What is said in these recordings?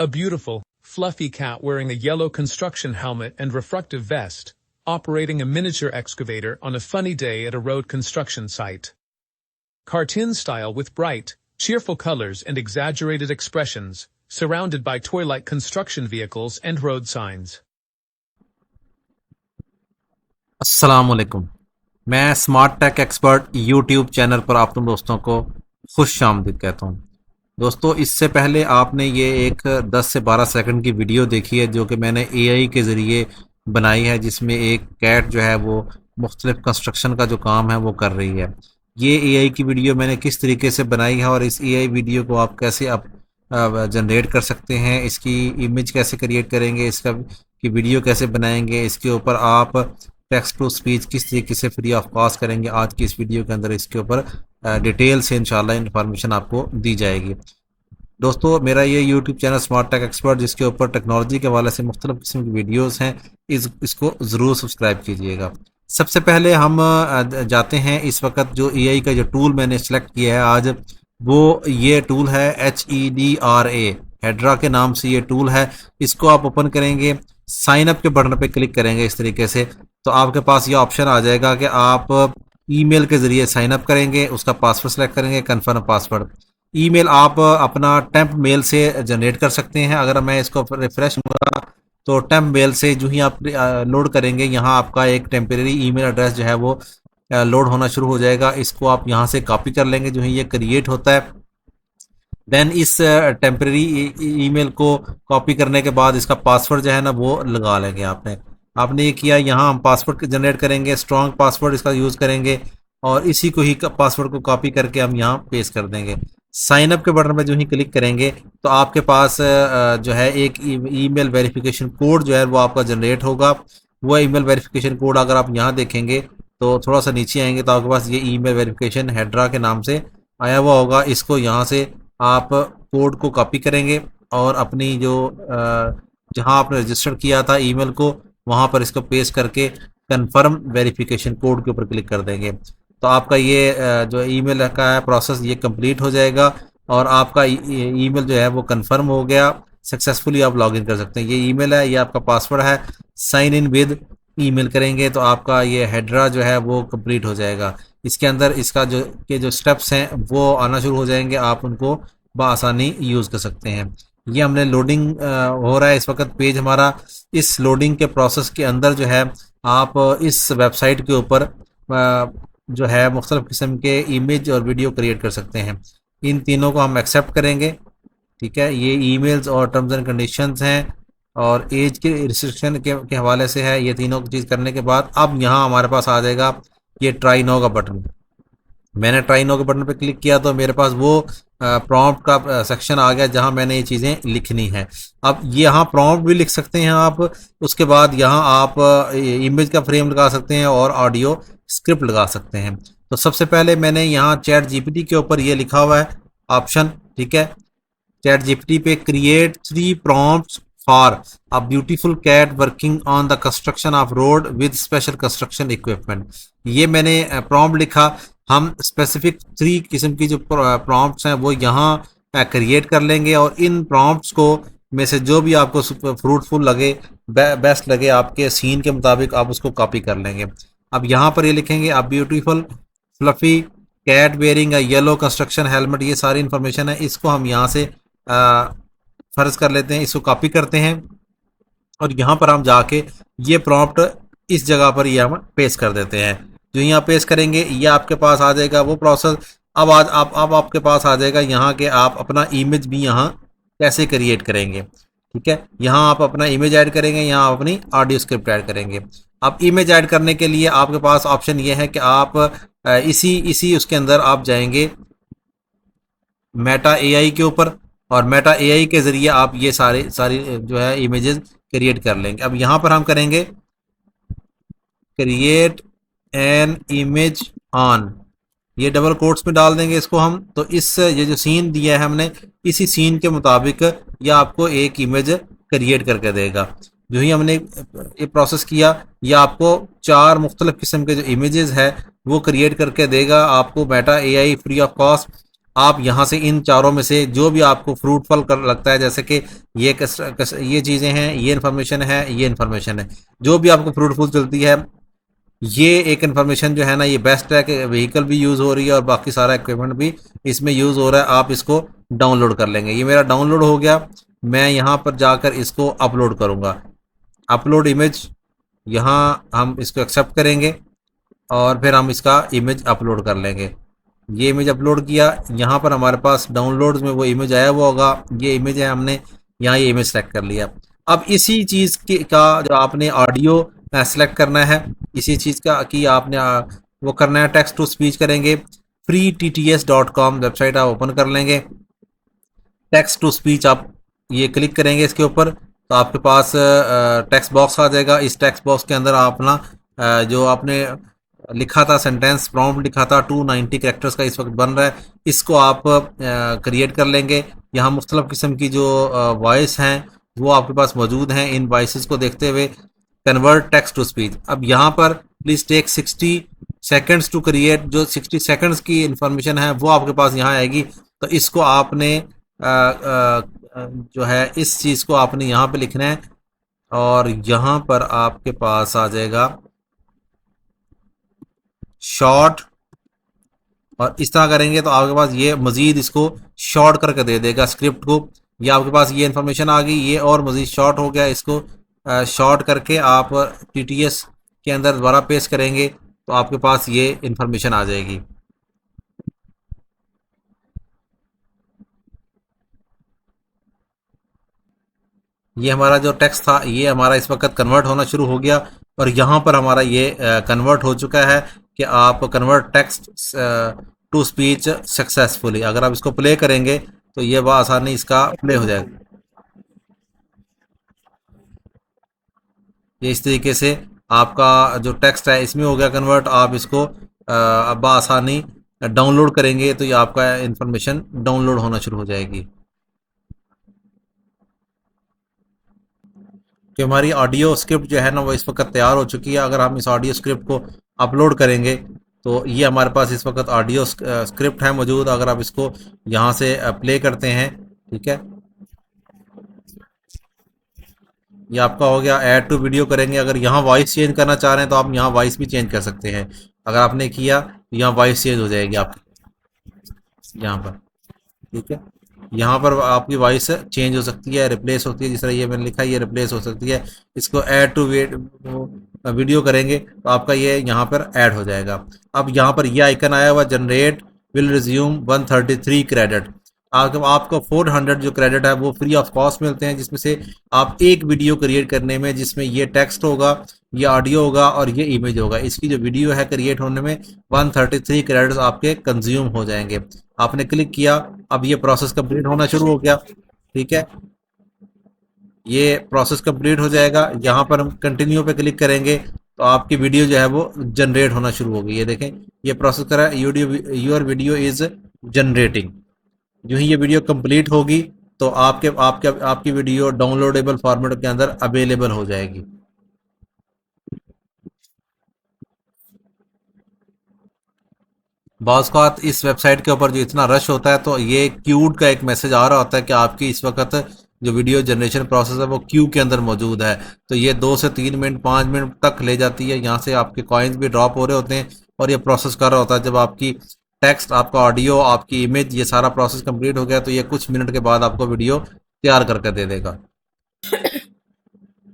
A beautiful, fluffy cat wearing a yellow construction helmet and reflective vest, operating a miniature excavator on a funny day at a road construction site. Cartoon style with bright, cheerful colors and exaggerated expressions, surrounded by toy-like construction vehicles and road signs. अस्सलामुअलैकुम। मैं smart tech expert YouTube channel पर आप तुम दोस्तों को खुश आमदीद कहता हूँ। दोस्तों, इससे पहले आपने ये एक 10 से 12 सेकंड की वीडियो देखी है जो कि मैंने एआई के ज़रिए बनाई है, जिसमें एक कैट जो है वो मुख्तलिफ कंस्ट्रक्शन का जो काम है वो कर रही है। ये एआई की वीडियो मैंने किस तरीके से बनाई है और इस एआई वीडियो को आप कैसे जनरेट कर सकते हैं, इसकी इमेज कैसे क्रिएट करेंगे, इसका की वीडियो कैसे बनाएंगे, इसके ऊपर आप टेक्स्ट टू स्पीच किस तरीके से फ्री ऑफ कॉस्ट करेंगे, आज की इस वीडियो के अंदर इसके ऊपर डिटेल से इंशाल्लाह इन्फॉर्मेशन आपको दी जाएगी। दोस्तों, मेरा ये YouTube channel smart tech expert, जिसके ऊपर टेक्नोलॉजी के हवाले से मुख्तलिफ किस्म की वीडियोस हैं, इसको ज़रूर सब्सक्राइब कीजिएगा। सबसे पहले हम जाते हैं, इस वक्त जो एआई का जो टूल मैंने सेलेक्ट किया है आज, वो ये टूल है HEDRA, हेड्रा के नाम से ये टूल है। इसको आप ओपन करेंगे, साइन अप के बटन पे क्लिक करेंगे इस तरीके से, तो आपके पास ये ऑप्शन आ जाएगा कि आप ईमेल के ज़रिए साइन अप करेंगे, उसका पासवर्ड सेलेक्ट करेंगे, कन्फर्म पासवर्ड। ईमेल आप अपना टेम्प मेल से जनरेट कर सकते हैं। अगर मैं इसको रिफ्रेश करूँगा तो टेम्प मेल से जो ही आप लोड करेंगे, यहाँ आपका एक टेम्परेरी ईमेल एड्रेस जो है वो लोड होना शुरू हो जाएगा। इसको आप यहाँ से कॉपी कर लेंगे जो ही ये क्रिएट होता है। देन इस टेम्परेरी ईमेल को कॉपी करने के बाद इसका पासवर्ड जो है ना वो लगा लेंगे। आपने ये किया। यहाँ हम पासवर्ड जनरेट करेंगे, स्ट्रॉन्ग पासवर्ड इसका यूज़ करेंगे और इसी को ही पासवर्ड को कॉपी करके हम यहाँ पेस्ट कर देंगे। साइन अप के बटन पर जो ही क्लिक करेंगे तो आपके पास जो है एक ईमेल वेरिफिकेशन कोड जो है वो आपका जनरेट होगा। वो ईमेल वेरिफिकेशन कोड अगर आप यहाँ देखेंगे तो थोड़ा सा नीचे आएंगे तो आपके पास ये ईमेल वेरिफिकेशन हेड्रा के नाम से आया हुआ होगा। इसको यहाँ से आप कोड को कॉपी करेंगे और अपनी जो जहाँ आपने रजिस्टर किया था ईमेल को, वहाँ पर इसको पेस्ट करके कन्फर्म वेरिफिकेशन कोड के ऊपर क्लिक कर देंगे। तो आपका ये जो ईमेल का है प्रोसेस ये कंप्लीट हो जाएगा और आपका ईमेल जो है वो कन्फर्म हो गया। सक्सेसफुली आप लॉगिन कर सकते हैं। ये ईमेल है, ये आपका पासवर्ड है। साइन इन विद ईमेल करेंगे तो आपका ये हेड्रा जो है वो कंप्लीट हो जाएगा। इसके अंदर इसका जो स्टेप्स हैं वो आना शुरू हो जाएंगे, आप उनको बआसानी यूज़ कर सकते हैं। ये हमने लोडिंग हो रहा है इस वक्त पेज हमारा। इस लोडिंग के प्रोसेस के अंदर जो है आप इस वेबसाइट के ऊपर जो है मुख्तलिफ किस्म के इमेज और वीडियो क्रिएट कर सकते हैं। इन तीनों को हम एक्सेप्ट करेंगे, ठीक है। ये ईमेल्स और टर्म्स एंड कंडीशंस हैं और एज के रिस्ट्रिक्शन के हवाले से है। ये तीनों चीज़ करने के बाद अब यहाँ हमारे पास आ जाएगा ये ट्राई नो का बटन। मैंने ट्राई नो के बटन पे क्लिक किया तो मेरे पास वो प्रॉम्प्ट का सेक्शन आ गया जहां मैंने ये चीज़ें लिखनी है। अब यहाँ प्रॉम्प्ट भी लिख सकते हैं आप। उसके बाद यहाँ आप इमेज का फ्रेम लगा सकते हैं और ऑडियो स्क्रिप्ट लगा सकते हैं। तो सबसे पहले मैंने यहाँ चैट जीपीटी के ऊपर ये लिखा हुआ है ऑप्शन, ठीक है। चैट जीपीटी पे create 3 prompts for a beautiful cat working on the construction of road with special construction equipment. ये मैंने प्रॉम्प्ट लिखा। हम स्पेसिफिक 3 किस्म की जो प्रॉम्प्ट्स हैं वो यहाँ क्रिएट कर लेंगे और इन प्रॉम्प्ट्स को में से जो भी आपको फ्रूटफुल लगे, बेस्ट लगे आपके सीन के मुताबिक, आप उसको कॉपी कर लेंगे। अब यहाँ पर ये लिखेंगे a beautiful fluffy cat wearing a yellow construction helmet. ये सारी इन्फॉर्मेशन है। इसको हम यहाँ से फर्ज कर लेते हैं, इसको कॉपी करते हैं और यहाँ पर हम जाके ये प्रॉम्प्ट इस जगह पर ये हम पेस्ट कर देते हैं। जो यहाँ पेस्ट करेंगे ये आपके पास आ जाएगा वो प्रोसेस। अब आपके पास आ जाएगा यहाँ के आप अपना इमेज भी यहाँ कैसे क्रिएट करेंगे, ठीक है। यहाँ आप अपना इमेज ऐड करेंगे, यहाँ आप अपनी ऑडियो स्क्रिप्ट ऐड करेंगे। अब इमेज ऐड करने के लिए आपके पास ऑप्शन ये है कि आप इसी उसके अंदर आप जाएंगे मेटा एआई के ऊपर और मेटा एआई के ज़रिए आप ये सारी जो है इमेजेस क्रिएट कर लेंगे। अब यहाँ पर हम करेंगे क्रिएट एन इमेज ऑन, ये डबल कोट्स में डाल देंगे इसको हम। तो ये जो सीन दिया है हमने, इसी सीन के मुताबिक ये आपको एक इमेज क्रिएट करके देगा। जो ही हमने ये प्रोसेस किया, ये आपको 4 मुख्तलिफ किस्म के जो इमेजेस है वो क्रिएट करके देगा आपको Meta AI free of cost. आप यहाँ से इन चारों में से जो भी आपको फ्रूटफुल कर लगता है, जैसे कि ये चीज़ें हैं, ये इन्फॉर्मेशन है, ये इन्फॉर्मेशन है, जो भी आपको फ्रूटफुल चलती है, ये एक इन्फॉर्मेशन जो है ना, ये बेस्ट है कि व्हीकल भी यूज़ हो रही है और बाकी सारा इक्विपमेंट भी इसमें यूज़ हो रहा है। आप इसको डाउनलोड कर लेंगे। ये मेरा डाउनलोड हो गया। मैं यहाँ पर जाकर इसको अपलोड करूँगा। अपलोड इमेज, यहाँ हम इसको एक्सेप्ट करेंगे और फिर हम इसका इमेज अपलोड कर लेंगे। ये इमेज अपलोड किया, यहाँ पर हमारे पास डाउनलोड्स में वो इमेज आया हुआ होगा। ये इमेज है, हमने यहाँ ये इमेज सेलेक्ट कर लिया। अब इसी चीज़ की का जो आपने ऑडियो सेलेक्ट करना है, इसी चीज़ का कि आपने वो करना है। टेक्स्ट टू स्पीच करेंगे, freetts.com वेबसाइट आप ओपन कर लेंगे। टेक्स्ट टू स्पीच आप ये क्लिक करेंगे इसके ऊपर, तो आपके पास टेक्स्ट बॉक्स आ जाएगा। इस टेक्स्ट बॉक्स के अंदर आप अपना जो आपने लिखा था, सेंटेंस प्रॉम्प्ट लिखा था 290 कैरेक्टर्स का इस वक्त बन रहा है, इसको आप क्रिएट कर लेंगे। यहाँ मुख्तलिफ किस्म की जो वॉइस हैं वो आपके पास मौजूद हैं। इन वॉइस को देखते हुए कन्वर्ट टेक्स्ट टू स्पीच, अब यहाँ पर please take 60 seconds to create, जो 60 सेकेंड्स की इंफॉर्मेशन है वो आपके पास यहाँ आएगी। तो इसको आपने जो है इस चीज़ को आपने यहाँ पे लिखना है और यहाँ पर आपके पास आ जाएगा शॉर्ट, और इस तरह करेंगे तो आपके पास ये मज़ीद इसको शॉर्ट करके दे देगा स्क्रिप्ट को। ये आपके पास ये इन्फॉर्मेशन आ गई, ये और मज़ीद शॉर्ट हो गया। इसको शॉर्ट करके आप TTS के अंदर दोबारा पेस्ट करेंगे तो आपके पास ये इन्फॉर्मेशन आ जाएगी। ये हमारा जो टेक्स्ट था ये हमारा इस वक्त कन्वर्ट होना शुरू हो गया और यहाँ पर हमारा ये कन्वर्ट हो चुका है कि आप convert text to speech successfully. अगर आप इसको प्ले करेंगे तो ये बड़ा आसानी इसका प्ले हो जाएगा। ये इस तरीके से आपका जो टेक्स्ट है इसमें हो गया कन्वर्ट। आप इसको अब आसानी डाउनलोड करेंगे तो ये आपका इंफॉर्मेशन डाउनलोड होना शुरू हो जाएगी। कि हमारी ऑडियो स्क्रिप्ट जो है ना वो इस वक्त तैयार हो चुकी है। अगर हम इस ऑडियो स्क्रिप्ट को अपलोड करेंगे तो ये हमारे पास इस वक्त ऑडियो स्क्रिप्ट है मौजूद। अगर आप इसको यहाँ से प्ले करते हैं, ठीक है, ये आपका हो गया। ऐड टू वीडियो करेंगे, अगर यहाँ वॉइस चेंज करना चाह रहे हैं तो आप यहाँ वॉइस भी चेंज कर सकते हैं। अगर आपने किया तो यहाँ वॉइस चेंज हो जाएगी आपकी यहाँ पर, ठीक है। यहाँ पर आपकी वॉइस चेंज हो सकती है, रिप्लेस होती है, जिस तरह ये मैंने लिखा है ये रिप्लेस हो सकती है। इसको ऐड टू वीडियो करेंगे तो आपका ये यहाँ पर ऐड हो जाएगा। अब यहाँ पर ये आइकन आया हुआ जनरेट विल रिज्यूम 133 क्रेडिट। आपको 400 जो क्रेडिट है वो फ्री ऑफ कॉस्ट मिलते हैं, जिसमें से आप एक वीडियो क्रिएट करने में, जिसमें ये टेक्स्ट होगा, ये ऑडियो होगा और ये इमेज होगा, इसकी जो वीडियो है क्रिएट होने में 133 क्रेडिट्स आपके कंज्यूम हो जाएंगे। आपने क्लिक किया, अब ये प्रोसेस कंप्लीट होना शुरू हो गया, ठीक है। ये प्रोसेस कंप्लीट हो जाएगा। यहाँ पर हम कंटिन्यू पे क्लिक करेंगे तो आपकी वीडियो जो है वो जनरेट होना शुरू हो गई है। देखें ये प्रोसेस करा, योर वीडियो इज जनरेटिंग। जो ही ये वीडियो कंप्लीट होगी तो आपकी वीडियो डाउनलोडेबल फॉर्मेट के अंदर अवेलेबल हो जाएगी। बाज़ इस वेबसाइट के ऊपर जो इतना रश होता है तो ये क्यूड का एक मैसेज आ रहा होता है कि आपकी इस वक्त जो वीडियो जनरेशन प्रोसेस है वो क्यू के अंदर मौजूद है। तो ये 2 से 3 मिनट 5 मिनट तक ले जाती है। यहाँ से आपके कॉइन्स भी ड्रॉप हो रहे होते हैं और ये प्रोसेस कर रहा होता है। जब आपकी टेक्स्ट, आपका ऑडियो, आपकी इमेज, ये सारा प्रोसेस कंप्लीट हो गया तो ये कुछ मिनट के बाद आपको वीडियो तैयार करके दे देगा।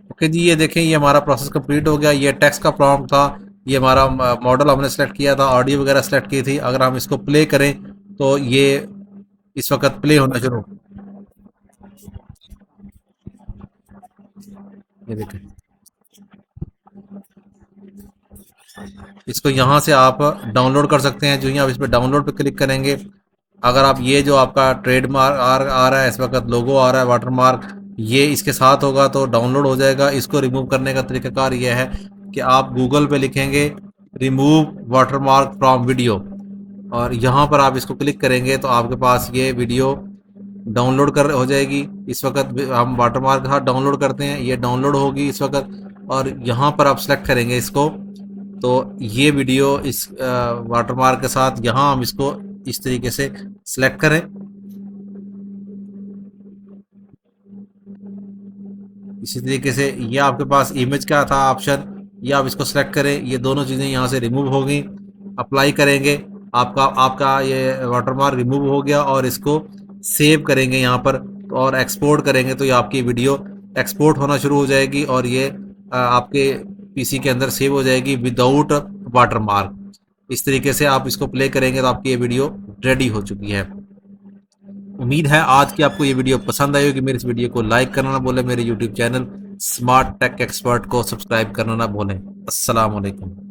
ओके जी, ये देखें ये हमारा प्रोसेस कंप्लीट हो गया। ये टेक्स्ट का प्रॉम्प्ट था, ये हमारा मॉडल हमने सेलेक्ट किया था, ऑडियो वगैरह सेलेक्ट की थी। अगर हम इसको प्ले करें तो ये इस वक्त प्ले होना शुरू, ये देखें। इसको यहाँ से आप डाउनलोड कर सकते हैं। जो ही आप इस पर डाउनलोड पे क्लिक करेंगे, अगर आप ये जो आपका ट्रेडमार्क आ रहा है, इस वक्त लोगो आ रहा है, वाटरमार्क, ये इसके साथ होगा तो डाउनलोड हो जाएगा। इसको रिमूव करने का तरीकाकार ये है कि आप गूगल पे लिखेंगे रिमूव वाटरमार्क फ्रॉम वीडियो और यहाँ पर आप इसको क्लिक करेंगे तो आपके पास ये वीडियो डाउनलोड कर हो जाएगी। इस वक्त हम वाटरमार्क के साथ डाउनलोड करते हैं, ये डाउनलोड होगी इस वक्त। और यहाँ पर आप सेलेक्ट करेंगे इसको तो ये वीडियो इस वाटरमार्क के साथ यहाँ हम इसको इस तरीके से सिलेक्ट करें। इसी तरीके से ये आपके पास इमेज का था ऑप्शन, ये आप इसको सिलेक्ट करें, ये दोनों चीज़ें यहाँ से रिमूव हो गई। अप्लाई करेंगे, आपका आपका ये वाटरमार्क रिमूव हो गया और इसको सेव करेंगे यहाँ पर और एक्सपोर्ट करेंगे तो ये आपकी वीडियो एक्सपोर्ट होना शुरू हो जाएगी और ये आपके पीसी के अंदर सेव हो जाएगी विदाउट वाटरमार्क। इस तरीके से आप इसको प्ले करेंगे तो आपकी ये वीडियो रेडी हो चुकी है। उम्मीद है आज की आपको ये वीडियो पसंद आई होगी। मेरे इस वीडियो को लाइक करना ना भूलें, मेरे YouTube channel smart tech expert को सब्सक्राइब करना ना भूलें। अस्सलाम वालेकुम।